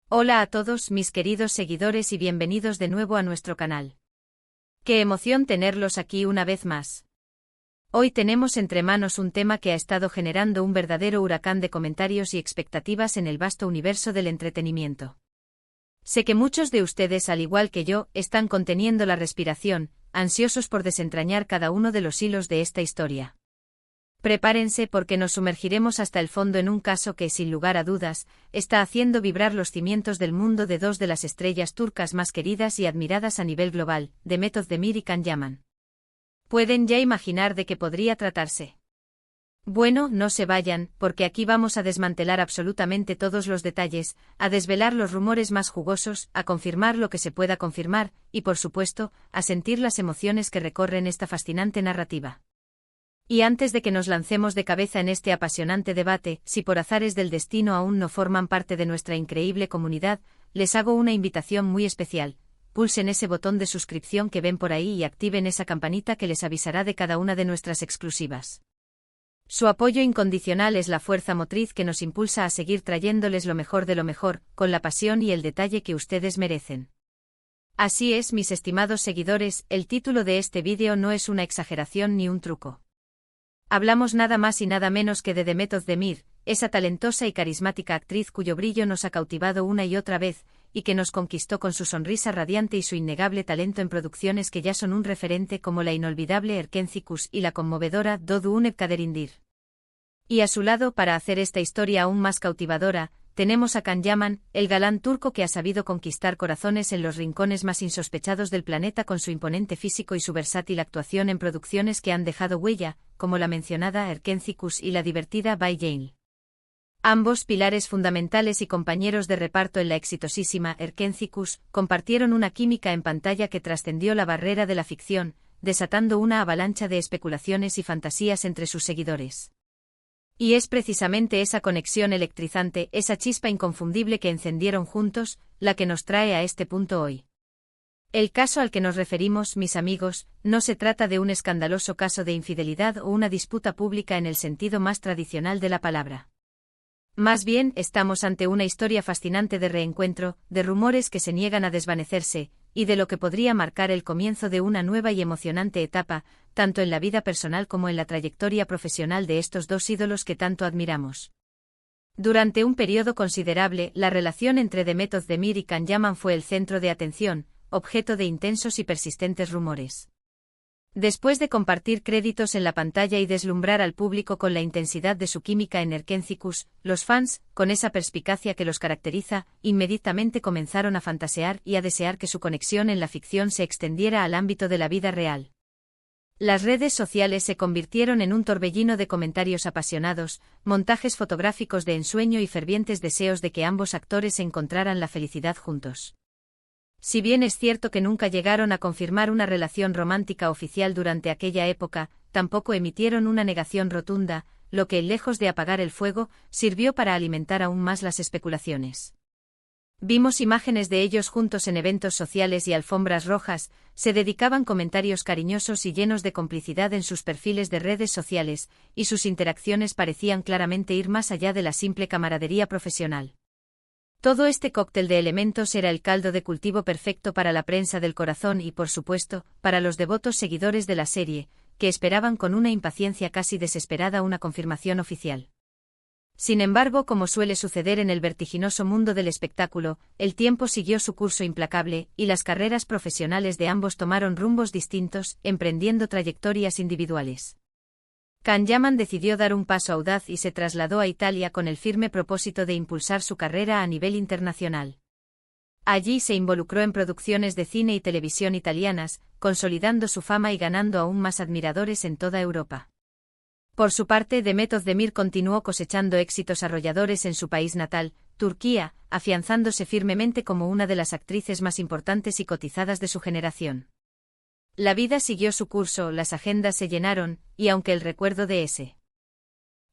Hola a todos mis queridos seguidores y bienvenidos de nuevo a nuestro canal. Qué emoción tenerlos aquí una vez más. Hoy tenemos entre manos un tema que ha estado generando un verdadero huracán de comentarios y expectativas en el vasto universo del entretenimiento. Sé que muchos de ustedes, al igual que yo, están conteniendo la respiración, ansiosos por desentrañar cada uno de los hilos de esta historia. Prepárense porque nos sumergiremos hasta el fondo en un caso que, sin lugar a dudas, está haciendo vibrar los cimientos del mundo de dos de las estrellas turcas más queridas y admiradas a nivel global, Demet Özdemir y Can Yaman. ¿Pueden ya imaginar de qué podría tratarse? Bueno, no se vayan, porque aquí vamos a desmantelar absolutamente todos los detalles, a desvelar los rumores más jugosos, a confirmar lo que se pueda confirmar, y por supuesto, a sentir las emociones que recorren esta fascinante narrativa. Y antes de que nos lancemos de cabeza en este apasionante debate, si por azares del destino aún no forman parte de nuestra increíble comunidad, les hago una invitación muy especial. Pulsen ese botón de suscripción que ven por ahí y activen esa campanita que les avisará de cada una de nuestras exclusivas. Su apoyo incondicional es la fuerza motriz que nos impulsa a seguir trayéndoles lo mejor de lo mejor, con la pasión y el detalle que ustedes merecen. Así es, mis estimados seguidores, el título de este vídeo no es una exageración ni un truco. Hablamos nada más y nada menos que de Demet Özdemir, esa talentosa y carismática actriz cuyo brillo nos ha cautivado una y otra vez, y que nos conquistó con su sonrisa radiante y su innegable talento en producciones que ya son un referente como la inolvidable Erkenci y la conmovedora Doğduğun Kaderinde. Y a su lado, para hacer esta historia aún más cautivadora, tenemos a Can Yaman, el galán turco que ha sabido conquistar corazones en los rincones más insospechados del planeta con su imponente físico y su versátil actuación en producciones que han dejado huella, como la mencionada Erkenci y la divertida Bay Jane. Ambos pilares fundamentales y compañeros de reparto en la exitosísima Erkenci compartieron una química en pantalla que trascendió la barrera de la ficción, desatando una avalancha de especulaciones y fantasías entre sus seguidores. Y es precisamente esa conexión electrizante, esa chispa inconfundible que encendieron juntos, la que nos trae a este punto hoy. El caso al que nos referimos, mis amigos, no se trata de un escandaloso caso de infidelidad o una disputa pública en el sentido más tradicional de la palabra. Más bien, estamos ante una historia fascinante de reencuentro, de rumores que se niegan a desvanecerse, y de lo que podría marcar el comienzo de una nueva y emocionante etapa, tanto en la vida personal como en la trayectoria profesional de estos dos ídolos que tanto admiramos. Durante un periodo considerable, la relación entre Demet Özdemir y Can Yaman fue el centro de atención, objeto de intensos y persistentes rumores. Después de compartir créditos en la pantalla y deslumbrar al público con la intensidad de su química en Erkenci, los fans, con esa perspicacia que los caracteriza, inmediatamente comenzaron a fantasear y a desear que su conexión en la ficción se extendiera al ámbito de la vida real. Las redes sociales se convirtieron en un torbellino de comentarios apasionados, montajes fotográficos de ensueño y fervientes deseos de que ambos actores encontraran la felicidad juntos. Si bien es cierto que nunca llegaron a confirmar una relación romántica oficial durante aquella época, tampoco emitieron una negación rotunda, lo que, lejos de apagar el fuego, sirvió para alimentar aún más las especulaciones. Vimos imágenes de ellos juntos en eventos sociales y alfombras rojas, se dedicaban comentarios cariñosos y llenos de complicidad en sus perfiles de redes sociales, y sus interacciones parecían claramente ir más allá de la simple camaradería profesional. Todo este cóctel de elementos era el caldo de cultivo perfecto para la prensa del corazón y, por supuesto, para los devotos seguidores de la serie, que esperaban con una impaciencia casi desesperada una confirmación oficial. Sin embargo, como suele suceder en el vertiginoso mundo del espectáculo, el tiempo siguió su curso implacable, y las carreras profesionales de ambos tomaron rumbos distintos, emprendiendo trayectorias individuales. Can Yaman decidió dar un paso audaz y se trasladó a Italia con el firme propósito de impulsar su carrera a nivel internacional. Allí se involucró en producciones de cine y televisión italianas, consolidando su fama y ganando aún más admiradores en toda Europa. Por su parte, Demet Özdemir continuó cosechando éxitos arrolladores en su país natal, Turquía, afianzándose firmemente como una de las actrices más importantes y cotizadas de su generación. La vida siguió su curso, las agendas se llenaron, y aunque el recuerdo de ese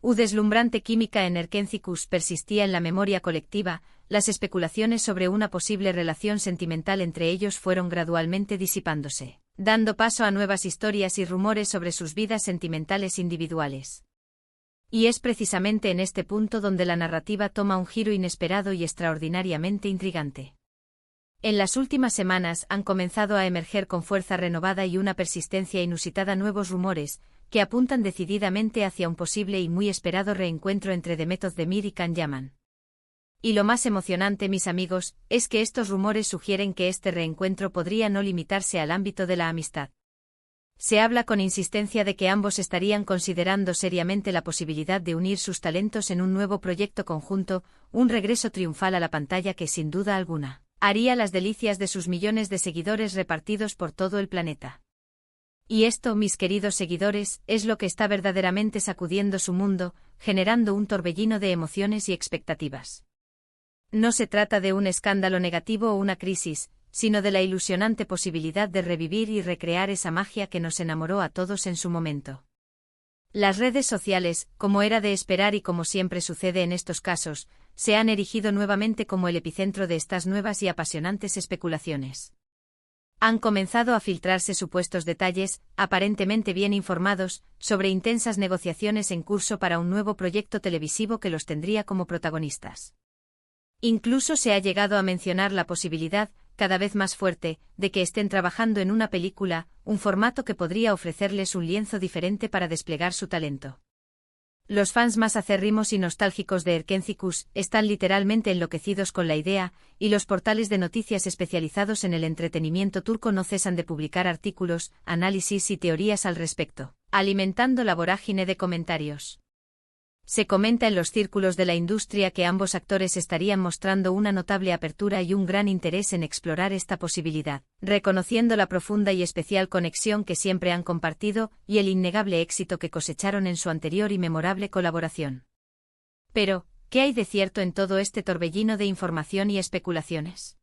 deslumbrante química en Erkenci persistía en la memoria colectiva, las especulaciones sobre una posible relación sentimental entre ellos fueron gradualmente disipándose, dando paso a nuevas historias y rumores sobre sus vidas sentimentales individuales. Y es precisamente en este punto donde la narrativa toma un giro inesperado y extraordinariamente intrigante. En las últimas semanas han comenzado a emerger con fuerza renovada y una persistencia inusitada nuevos rumores, que apuntan decididamente hacia un posible y muy esperado reencuentro entre Demet Özdemir y Can Yaman. Y lo más emocionante, mis amigos, es que estos rumores sugieren que este reencuentro podría no limitarse al ámbito de la amistad. Se habla con insistencia de que ambos estarían considerando seriamente la posibilidad de unir sus talentos en un nuevo proyecto conjunto, un regreso triunfal a la pantalla que sin duda alguna haría las delicias de sus millones de seguidores repartidos por todo el planeta. Y esto, mis queridos seguidores, es lo que está verdaderamente sacudiendo su mundo, generando un torbellino de emociones y expectativas. No se trata de un escándalo negativo o una crisis, sino de la ilusionante posibilidad de revivir y recrear esa magia que nos enamoró a todos en su momento. Las redes sociales, como era de esperar y como siempre sucede en estos casos, se han erigido nuevamente como el epicentro de estas nuevas y apasionantes especulaciones. Han comenzado a filtrarse supuestos detalles, aparentemente bien informados, sobre intensas negociaciones en curso para un nuevo proyecto televisivo que los tendría como protagonistas. Incluso se ha llegado a mencionar la posibilidad, cada vez más fuerte, de que estén trabajando en una película, un formato que podría ofrecerles un lienzo diferente para desplegar su talento. Los fans más acérrimos y nostálgicos de Erkenzicus están literalmente enloquecidos con la idea, y los portales de noticias especializados en el entretenimiento turco no cesan de publicar artículos, análisis y teorías al respecto, alimentando la vorágine de comentarios. Se comenta en los círculos de la industria que ambos actores estarían mostrando una notable apertura y un gran interés en explorar esta posibilidad, reconociendo la profunda y especial conexión que siempre han compartido y el innegable éxito que cosecharon en su anterior y memorable colaboración. Pero, ¿qué hay de cierto en todo este torbellino de información y especulaciones?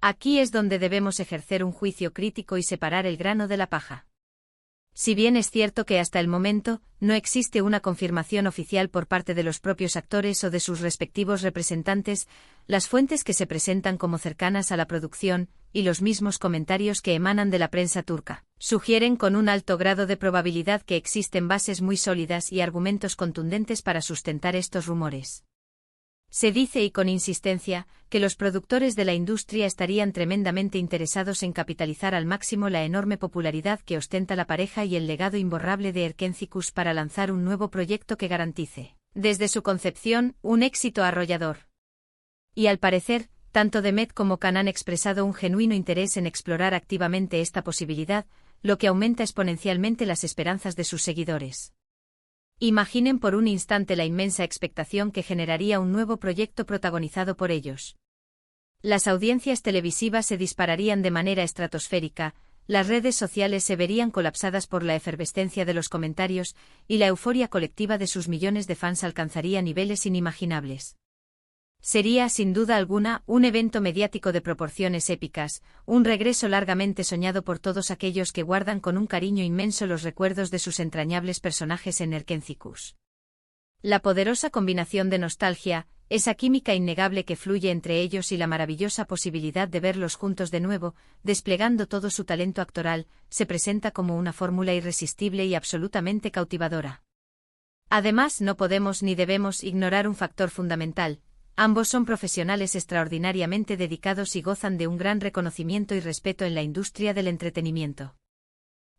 Aquí es donde debemos ejercer un juicio crítico y separar el grano de la paja. Si bien es cierto que hasta el momento no existe una confirmación oficial por parte de los propios actores o de sus respectivos representantes, las fuentes que se presentan como cercanas a la producción, y los mismos comentarios que emanan de la prensa turca, sugieren con un alto grado de probabilidad que existen bases muy sólidas y argumentos contundentes para sustentar estos rumores. Se dice y con insistencia que los productores de la industria estarían tremendamente interesados en capitalizar al máximo la enorme popularidad que ostenta la pareja y el legado imborrable de Erkenzicus para lanzar un nuevo proyecto que garantice, desde su concepción, un éxito arrollador. Y al parecer, tanto Demet como Can han expresado un genuino interés en explorar activamente esta posibilidad, lo que aumenta exponencialmente las esperanzas de sus seguidores. Imaginen por un instante la inmensa expectación que generaría un nuevo proyecto protagonizado por ellos. Las audiencias televisivas se dispararían de manera estratosférica, las redes sociales se verían colapsadas por la efervescencia de los comentarios, y la euforia colectiva de sus millones de fans alcanzaría niveles inimaginables. Sería, sin duda alguna, un evento mediático de proporciones épicas, un regreso largamente soñado por todos aquellos que guardan con un cariño inmenso los recuerdos de sus entrañables personajes en Erkenzicus. La poderosa combinación de nostalgia, esa química innegable que fluye entre ellos y la maravillosa posibilidad de verlos juntos de nuevo, desplegando todo su talento actoral, se presenta como una fórmula irresistible y absolutamente cautivadora. Además, no podemos ni debemos ignorar un factor fundamental. Ambos son profesionales extraordinariamente dedicados y gozan de un gran reconocimiento y respeto en la industria del entretenimiento.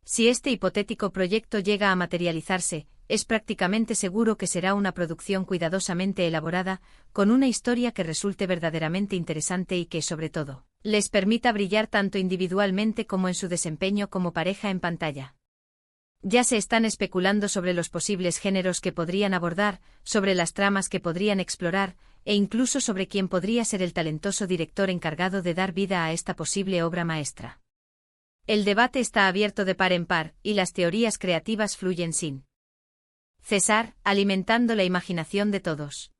Si este hipotético proyecto llega a materializarse, es prácticamente seguro que será una producción cuidadosamente elaborada, con una historia que resulte verdaderamente interesante y que, sobre todo, les permita brillar tanto individualmente como en su desempeño como pareja en pantalla. Ya se están especulando sobre los posibles géneros que podrían abordar, sobre las tramas que podrían explorar, e incluso sobre quién podría ser el talentoso director encargado de dar vida a esta posible obra maestra. El debate está abierto de par en par, y las teorías creativas fluyen sin cesar, alimentando la imaginación de todos.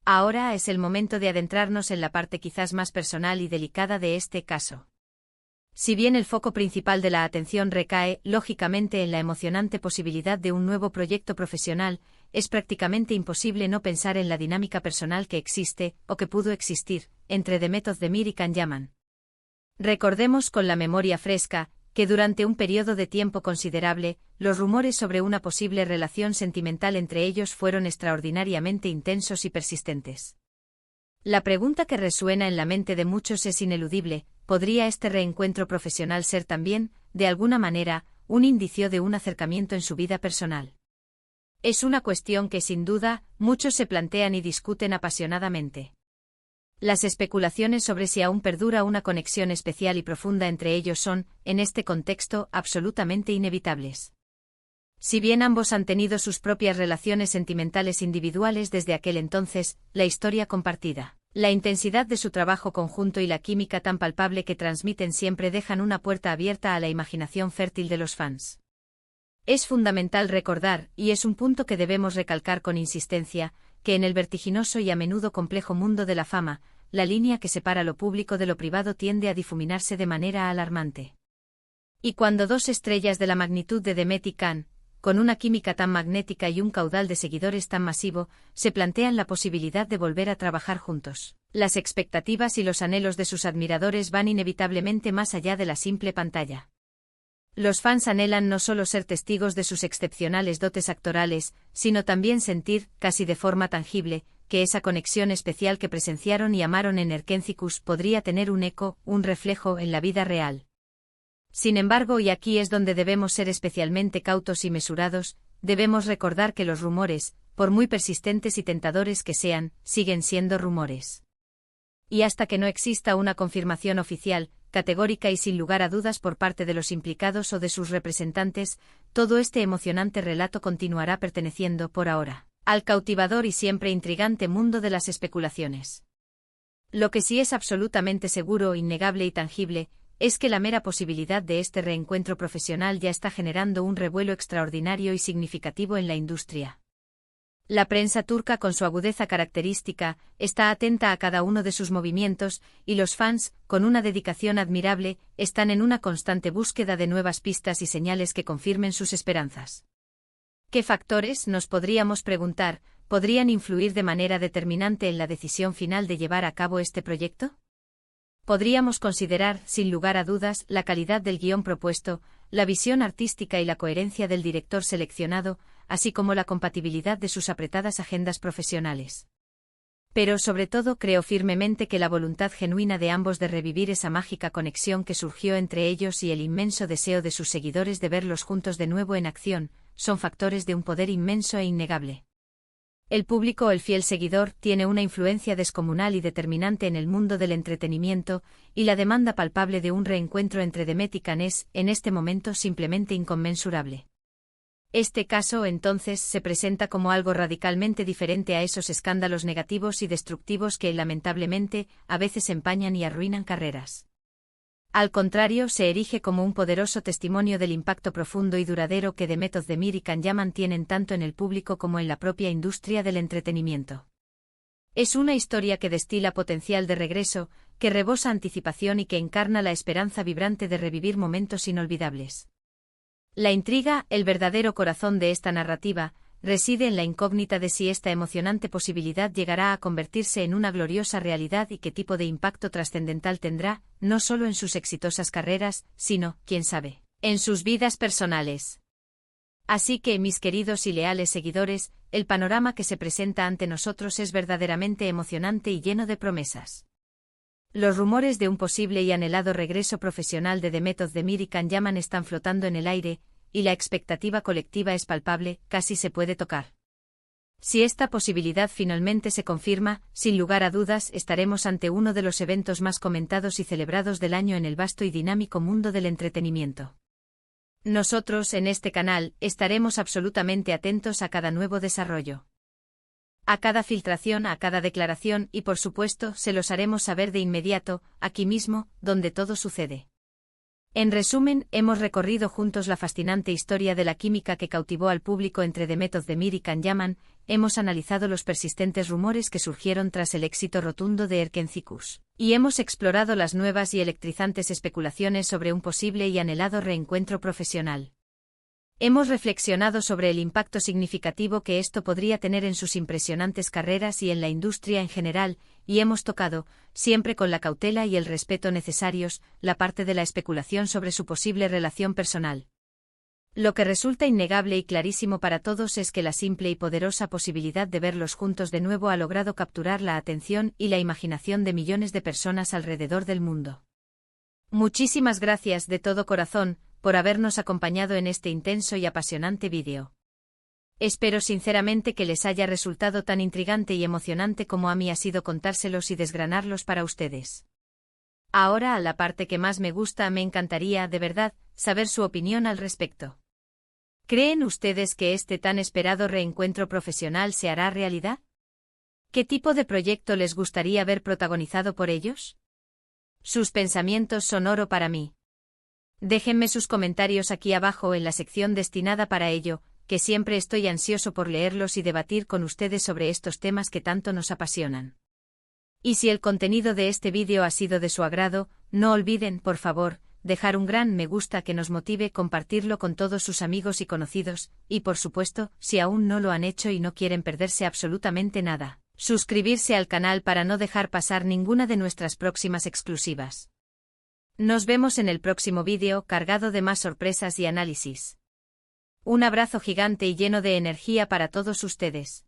Ahora es el momento de adentrarnos en la parte quizás más personal y delicada de este caso. Si bien el foco principal de la atención recae, lógicamente, en la emocionante posibilidad de un nuevo proyecto profesional, es prácticamente imposible no pensar en la dinámica personal que existe, o que pudo existir, entre Demet Özdemir y Can Yaman. Recordemos con la memoria fresca, que durante un periodo de tiempo considerable, los rumores sobre una posible relación sentimental entre ellos fueron extraordinariamente intensos y persistentes. La pregunta que resuena en la mente de muchos es ineludible: ¿podría este reencuentro profesional ser también, de alguna manera, un indicio de un acercamiento en su vida personal? Es una cuestión que, sin duda, muchos se plantean y discuten apasionadamente. Las especulaciones sobre si aún perdura una conexión especial y profunda entre ellos son, en este contexto, absolutamente inevitables. Si bien ambos han tenido sus propias relaciones sentimentales individuales desde aquel entonces, la historia compartida, la intensidad de su trabajo conjunto y la química tan palpable que transmiten siempre dejan una puerta abierta a la imaginación fértil de los fans. Es fundamental recordar, y es un punto que debemos recalcar con insistencia, que en el vertiginoso y a menudo complejo mundo de la fama, la línea que separa lo público de lo privado tiende a difuminarse de manera alarmante. Y cuando dos estrellas de la magnitud de Demet y Can, con una química tan magnética y un caudal de seguidores tan masivo, se plantean la posibilidad de volver a trabajar juntos, las expectativas y los anhelos de sus admiradores van inevitablemente más allá de la simple pantalla. Los fans anhelan no solo ser testigos de sus excepcionales dotes actorales, sino también sentir, casi de forma tangible, que esa conexión especial que presenciaron y amaron en Erkentzikos podría tener un eco, un reflejo en la vida real. Sin embargo, y aquí es donde debemos ser especialmente cautos y mesurados, debemos recordar que los rumores, por muy persistentes y tentadores que sean, siguen siendo rumores. Y hasta que no exista una confirmación oficial, categórica y sin lugar a dudas por parte de los implicados o de sus representantes, todo este emocionante relato continuará perteneciendo, por ahora, al cautivador y siempre intrigante mundo de las especulaciones. Lo que sí es absolutamente seguro, innegable y tangible, es que la mera posibilidad de este reencuentro profesional ya está generando un revuelo extraordinario y significativo en la industria. La prensa turca, con su agudeza característica, está atenta a cada uno de sus movimientos, y los fans, con una dedicación admirable, están en una constante búsqueda de nuevas pistas y señales que confirmen sus esperanzas. ¿Qué factores, nos podríamos preguntar, podrían influir de manera determinante en la decisión final de llevar a cabo este proyecto? Podríamos considerar, sin lugar a dudas, la calidad del guión propuesto, la visión artística y la coherencia del director seleccionado, así como la compatibilidad de sus apretadas agendas profesionales. Pero sobre todo creo firmemente que la voluntad genuina de ambos de revivir esa mágica conexión que surgió entre ellos y el inmenso deseo de sus seguidores de verlos juntos de nuevo en acción, son factores de un poder inmenso e innegable. El público, el fiel seguidor, tiene una influencia descomunal y determinante en el mundo del entretenimiento, y la demanda palpable de un reencuentro entre Demet y Can es, en este momento, simplemente inconmensurable. Este caso, entonces, se presenta como algo radicalmente diferente a esos escándalos negativos y destructivos que, lamentablemente, a veces empañan y arruinan carreras. Al contrario, se erige como un poderoso testimonio del impacto profundo y duradero que Demet Özdemir y Can Yaman tienen tanto en el público como en la propia industria del entretenimiento. Es una historia que destila potencial de regreso, que rebosa anticipación y que encarna la esperanza vibrante de revivir momentos inolvidables. La intriga, el verdadero corazón de esta narrativa, reside en la incógnita de si esta emocionante posibilidad llegará a convertirse en una gloriosa realidad y qué tipo de impacto trascendental tendrá, no solo en sus exitosas carreras, sino, quién sabe, en sus vidas personales. Así que, mis queridos y leales seguidores, el panorama que se presenta ante nosotros es verdaderamente emocionante y lleno de promesas. Los rumores de un posible y anhelado regreso profesional de Demet Özdemir y Can Yaman están flotando en el aire, y la expectativa colectiva es palpable, casi se puede tocar. Si esta posibilidad finalmente se confirma, sin lugar a dudas estaremos ante uno de los eventos más comentados y celebrados del año en el vasto y dinámico mundo del entretenimiento. Nosotros, en este canal, estaremos absolutamente atentos a cada nuevo desarrollo, a cada filtración, a cada declaración y, por supuesto, se los haremos saber de inmediato, aquí mismo, donde todo sucede. En resumen, hemos recorrido juntos la fascinante historia de la química que cautivó al público entre Demet Özdemir y Can Yaman, hemos analizado los persistentes rumores que surgieron tras el éxito rotundo de Erkentzikos, y hemos explorado las nuevas y electrizantes especulaciones sobre un posible y anhelado reencuentro profesional. Hemos reflexionado sobre el impacto significativo que esto podría tener en sus impresionantes carreras y en la industria en general, y hemos tocado, siempre con la cautela y el respeto necesarios, la parte de la especulación sobre su posible relación personal. Lo que resulta innegable y clarísimo para todos es que la simple y poderosa posibilidad de verlos juntos de nuevo ha logrado capturar la atención y la imaginación de millones de personas alrededor del mundo. Muchísimas gracias de todo corazón por habernos acompañado en este intenso y apasionante vídeo. Espero sinceramente que les haya resultado tan intrigante y emocionante como a mí ha sido contárselos y desgranarlos para ustedes. Ahora a la parte que más me gusta, me encantaría, de verdad, saber su opinión al respecto. ¿Creen ustedes que este tan esperado reencuentro profesional se hará realidad? ¿Qué tipo de proyecto les gustaría ver protagonizado por ellos? Sus pensamientos son oro para mí. Déjenme sus comentarios aquí abajo en la sección destinada para ello, que siempre estoy ansioso por leerlos y debatir con ustedes sobre estos temas que tanto nos apasionan. Y si el contenido de este vídeo ha sido de su agrado, no olviden, por favor, dejar un gran me gusta que nos motive, compartirlo con todos sus amigos y conocidos, y por supuesto, si aún no lo han hecho y no quieren perderse absolutamente nada, suscribirse al canal para no dejar pasar ninguna de nuestras próximas exclusivas. Nos vemos en el próximo vídeo cargado de más sorpresas y análisis. Un abrazo gigante y lleno de energía para todos ustedes.